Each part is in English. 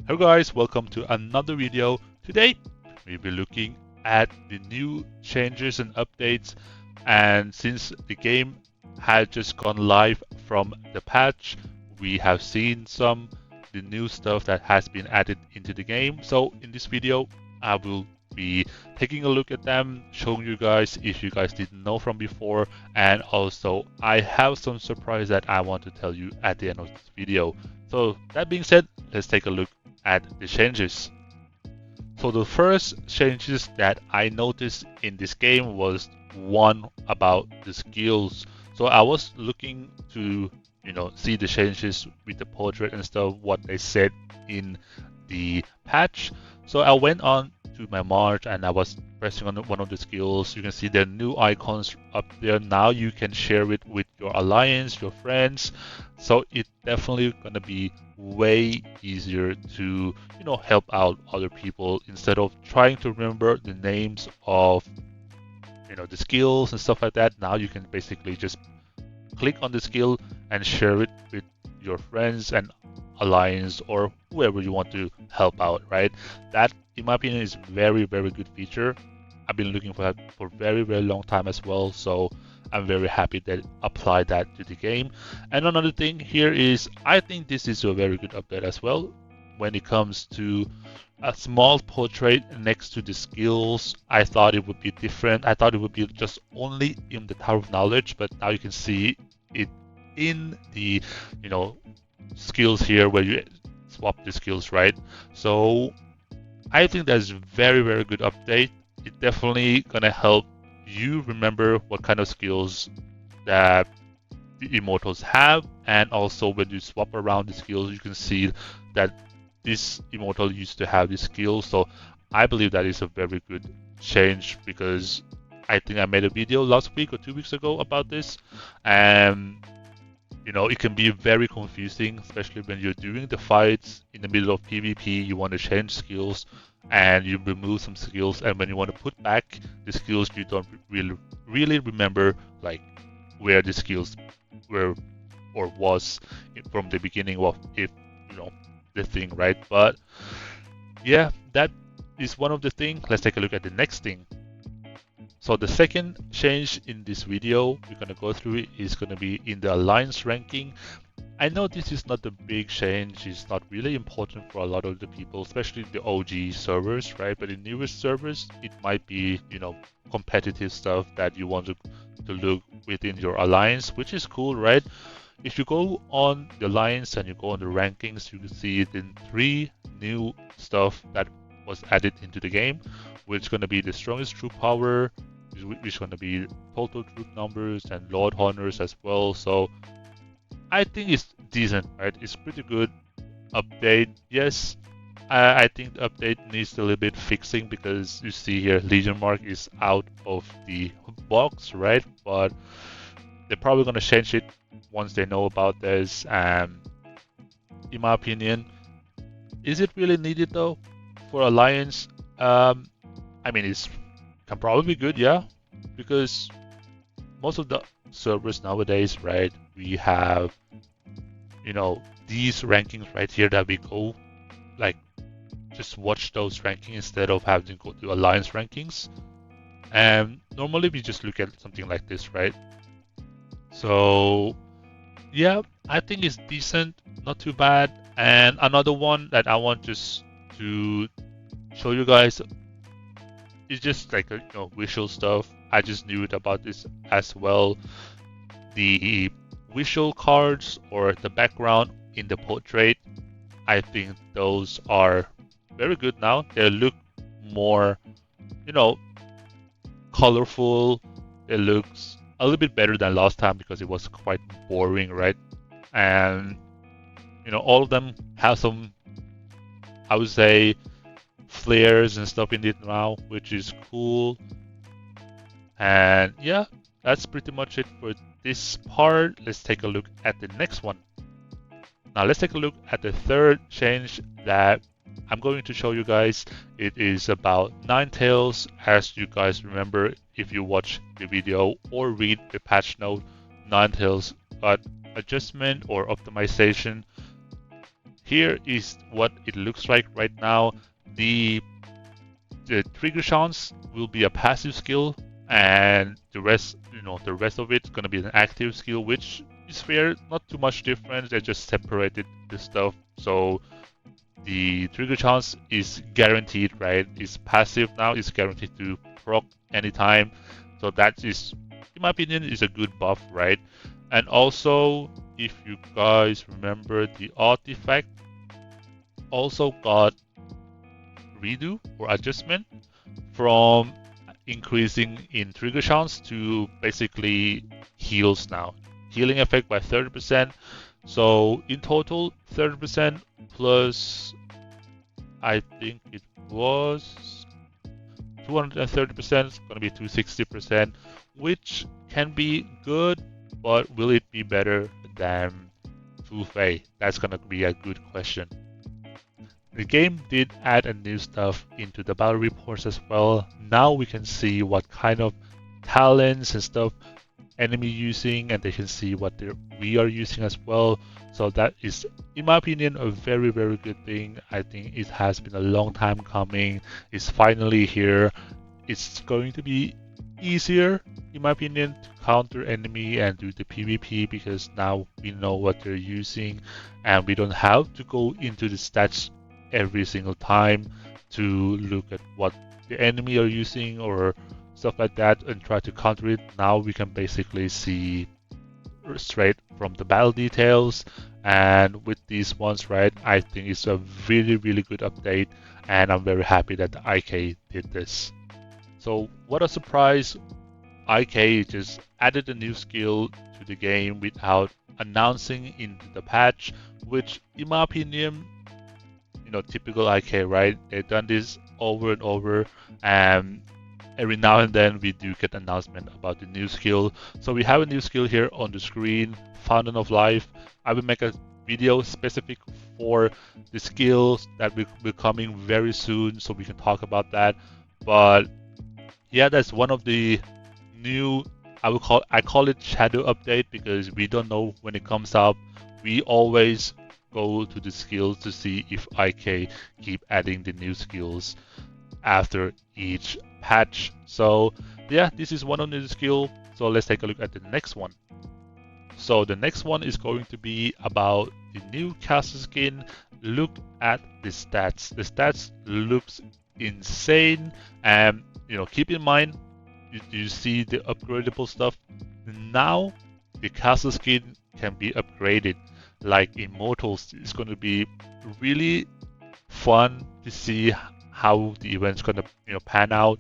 Hello guys, welcome to another video. Today we'll be looking at the new changes and updates, and since the game had just gone live from the patch, we have seen the new stuff that has been added into the game. So in this video I will be taking a look at them, showing you guys if you guys didn't know from before, and also I have some surprise that I want to tell you at the end of this video. So that being said, let's take a look at the changes. So the first changes that I noticed in this game was one about the skills. So I was looking to, see the changes with the portrait and stuff, what they said in the patch. So I went on to my March and I was pressing on one of the skills. You can see the new icons up there. Now you can share it with your alliance, your friends. So it's definitely gonna be way easier to, help out other people instead of trying to remember the names of, the skills and stuff like that. Now you can basically just click on the skill and share it with your friends and alliance or whoever you want to help out, right? That, in my opinion, is very, very good feature. I've been looking for that for a very, very long time as well. So I'm very happy that applied that to the game. And another thing here is I think this is a very good update as well when it comes to a small portrait next to the skills. I thought it would be different. I thought it would be just only in the Tower of Knowledge, but now you can see it in the, skills here where you swap the skills, right? So I think that's a very, very good update. It's definitely gonna help you remember what kind of skills that the immortals have, and also when you swap around the skills, you can see that this immortal used to have this skill. So I believe that is a very good change, because I think I made a video last week or 2 weeks ago about this, and it can be very confusing, especially when you're doing the fights in the middle of PvP. You want to change skills and you remove some skills, and when you want to put back the skills, you don't really remember like where the skills were or was from the beginning of the thing, right? But yeah, that is one of the things. Let's take a look at the next thing. So the second change in this video we're going to go through is going to be in the alliance ranking. I know this is not a big change, it's not really important for a lot of the people, especially the OG servers, right? But in newer servers, it might be, competitive stuff that you want to look within your alliance, which is cool, right? If you go on the alliance and you go on the rankings, you can see the 3 new stuff that was added into the game, which is going to be the strongest troop power, which is going to be total troop numbers and Lord Honors as well. So I think it's decent, right? It's pretty good update. Yes, I think the update needs a little bit fixing, because you see here Legion Mark is out of the box, right? But they're probably going to change it once they know about this. And in my opinion, is it really needed though for Alliance? I mean, it's can probably be good, yeah, because most of the servers nowadays, right, we have, these rankings right here that we go, like, just watch those rankings instead of having to go to Alliance rankings. And normally we just look at something like this, right? So yeah, I think it's decent, not too bad. And another one that I want just to show you guys is just like visual stuff. I just knew it about this as well. The visual cards or the background in the portrait, I think those are very good now. They look more, colorful. It looks a little bit better than last time because it was quite boring, right? And all of them have some, I would say, flares and stuff in it now, which is cool. And yeah, that's pretty much it for this part. Let's take a look at the next one. Now let's take a look at the third change that I'm going to show you guys. It is about Ninetales. As you guys remember, if you watch the video or read the patch note, Ninetales got adjustment or optimization. here is what it looks like right now. The trigger chance will be a passive skill, and the rest, the rest of it's gonna be an active skill, which is fair, not too much difference. They just separated the stuff. So the trigger chance is guaranteed, right? It's passive now. It's guaranteed to proc anytime. So that is, in my opinion, is a good buff, right? And also, if you guys remember, the artifact also got redo or adjustment from increasing in trigger chance to basically heals now. Healing effect by 30%. So in total, 30% plus, I think it was 230%, it's going to be 260%, which can be good, but will it be better than Fu Fei? That's going to be a good question. The game did add a new stuff into the battle reports as well. Now we can see what kind of talents and stuff enemy using, and they can see what we are using as well. So that is, in my opinion, a very, very good thing. I think it has been a long time coming. It's finally here. It's going to be easier, in my opinion, to counter enemy and do the PvP, because now we know what they're using and we don't have to go into the stats every single time to look at what the enemy are using or stuff like that and try to counter it. Now we can basically see straight from the battle details, and with these ones, right, I think it's a really, really good update, and I'm very happy that the IK did this. So what a surprise, IK just added a new skill to the game without announcing into the patch, which in my opinion, typical IK, right? They've done this over and over, and every now and then we do get announcement about the new skill. So we have a new skill here on the screen, Fountain of Life. I will make a video specific for the skills that will be coming very soon, so we can talk about that. But yeah, that's one of the new, I call it shadow update, because we don't know when it comes up. We always go to the skills to see if IK keep adding the new skills after each patch. So yeah, this is one of the skill. So let's take a look at the next one. So the next one is going to be about the new castle skin. Look at the stats. The stats looks insane, and keep in mind, you see the upgradable stuff. Now the castle skin can be upgraded. Like Immortals, it's going to be really fun to see how the event's going to pan out.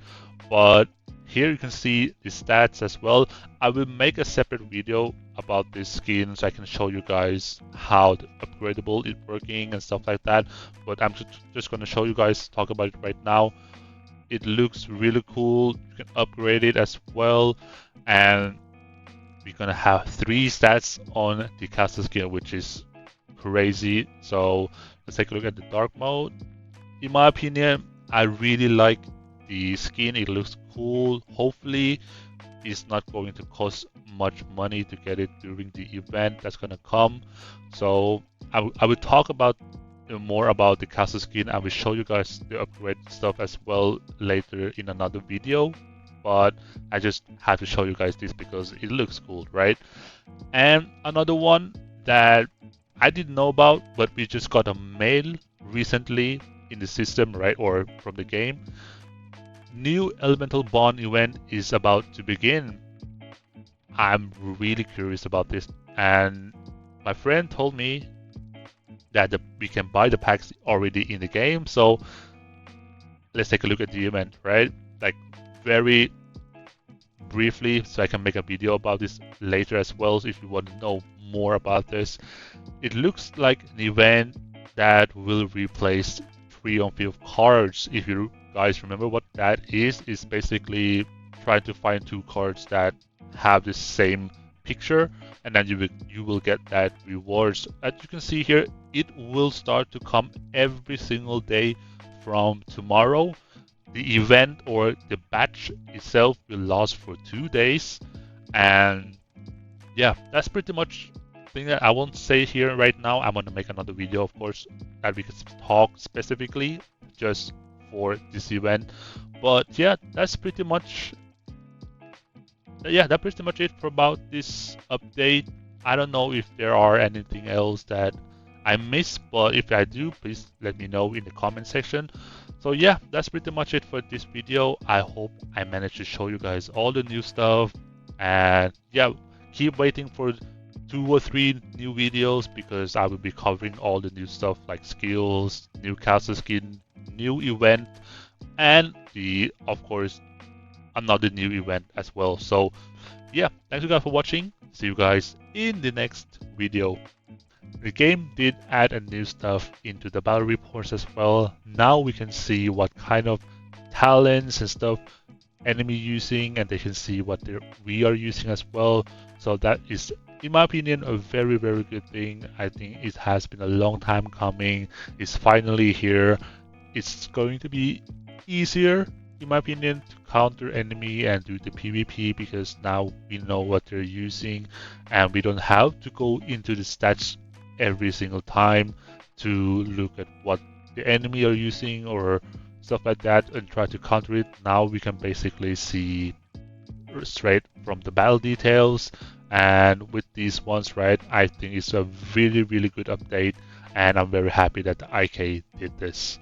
But here you can see the stats as well. I will make a separate video about this skin so I can show you guys how the upgradable is working and stuff like that. But I'm just going to show you guys, talk about it right now. It looks really cool. You can upgrade it as well, and we're gonna have 3 stats on the castle skin, which is crazy. So let's take a look at the dark mode. In my opinion, I really like the skin. It looks cool. Hopefully it's not going to cost much money to get it during the event that's gonna come. So I will talk about more about the castle skin. I will show you guys the upgrade stuff as well later in another video, but I just had to show you guys this because it looks cool, right? And another one that I didn't know about, but we just got a mail recently in the system, right, or from the game. New Elemental Bond event is about to begin. I'm really curious about this, and my friend told me that we can buy the packs already in the game. So let's take a look at the event, right? Like very briefly, so I can make a video about this later as well. So if you want to know more about this, it looks like an event that will replace 3-on-5 cards. If you guys remember what that is basically trying to find 2 cards that have the same picture, and then you will get that rewards. As you can see here, it will start to come every single day from tomorrow. The event or the batch itself will last for 2 days, and yeah, that's pretty much thing that I won't say here right now. I'm gonna make another video, of course, that we can talk specifically just for this event. But yeah, that's pretty much it for about this update. I don't know if there are anything else that I missed, but if I do, please let me know in the comment section. So yeah, that's pretty much it for this video. I hope I managed to show you guys all the new stuff, and yeah, keep waiting for 2 or 3 new videos because I will be covering all the new stuff like skills, new castle skin, new event, and the, of course, another new event as well. So yeah, thanks you guys for watching. See you guys in the next video. The game did add a new stuff into the battle reports as well. Now we can see what kind of talents and stuff enemy using, and they can see what we are using as well. So that is, in my opinion, a very good thing. I think it has been a long time coming. It's finally here. It's going to be easier, in my opinion, to counter enemy and do the PvP because now we know what they're using and we don't have to go into the stats every single time to look at what the enemy are using or stuff like that and try to counter it. Now we can basically see straight from the battle details, and with these ones, right, I think it's a really good update, and I'm very happy that the IK did this.